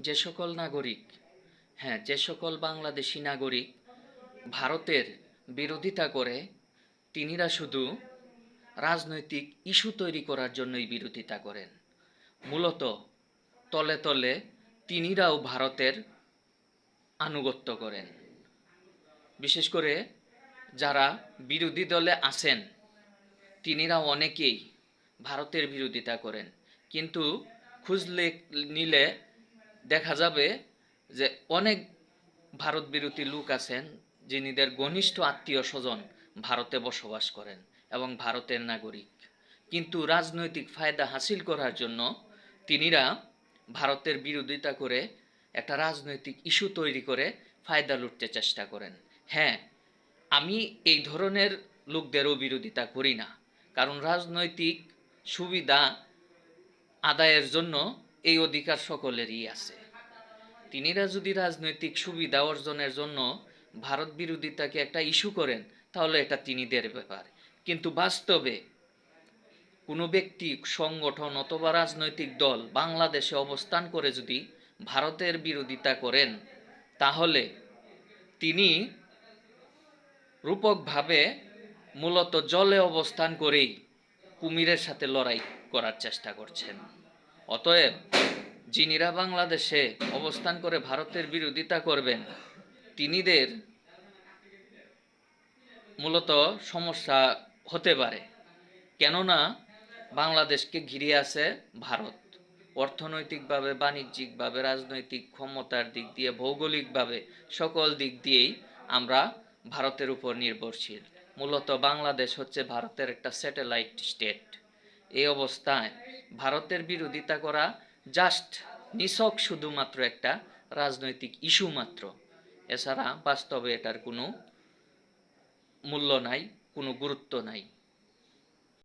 যে সকল নাগরিক, যে সকল বাংলাদেশি নাগরিক ভারতের বিরোধিতা করে, তিনিরা শুধু রাজনৈতিক ইস্যু তৈরি করার জন্যই বিরোধিতা করেন। মূলত তলে তলে তিনিরাও ভারতের আনুগত্য করেন। বিশেষ করে যারা বিরোধী দলে আছেন, তিনিরা অনেকেই ভারতের বিরোধিতা করেন, কিন্তু খুঁজলে নিলে দেখা যাবে যে অনেক ভারত বিরোধী লোক আছেন যিনিদের ঘনিষ্ঠ আত্মীয় স্বজন ভারতে বসবাস করেন এবং ভারতের নাগরিক, কিন্তু রাজনৈতিক ফায়দা হাসিল করার জন্য তিনিরা ভারতের বিরোধিতা করে একটা রাজনৈতিক ইস্যু তৈরি করে ফায়দা লুটতে চেষ্টা করেন। আমি এই ধরনের লোকদেরও বিরোধিতা করি না, কারণ রাজনৈতিক সুবিধা আদায়ের জন্য এই অধিকার সকলেরই আছে। তিনিরা যদি রাজনৈতিক সুবিধা অর্জনের জন্য ভারত বিরোধিতাকে একটা ইস্যু করেন, তাহলে এটা তিনিদের ব্যাপার। কিন্তু বাস্তবে কোনো ব্যক্তি, সংগঠন অথবা রাজনৈতিক দল বাংলাদেশে অবস্থান করে যদি ভারতের বিরোধিতা করেন, তাহলে তিনি রূপকভাবে মূলত জলে অবস্থান করেই কুমিরের সাথে লড়াই করার চেষ্টা করছেন। অতএব যিনিরা বাংলাদেশে অবস্থান করে ভারতের বিরোধিতা করবেন, তিনিদের মূলত সমস্যা হতে পারে। কেননা বাংলাদেশকে ঘিরে আছে ভারত, অর্থনৈতিকভাবে, বাণিজ্যিকভাবে, রাজনৈতিক ক্ষমতার দিক দিয়ে, ভৌগোলিকভাবে সকল দিক দিয়েই আমরা ভারতের উপর নির্ভরশীল। মূলত বাংলাদেশ হচ্ছে ভারতের একটা স্যাটেলাইট স্টেট। এই অবস্থায় ভারতের বিরোধিতা করা জাস্ট নিছক শুধুমাত্র একটা রাজনৈতিক ইস্যু মাত্র, এছাড়া বাস্তবে এটার কোনো মূল্য নাই, কোনো গুরুত্ব নাই।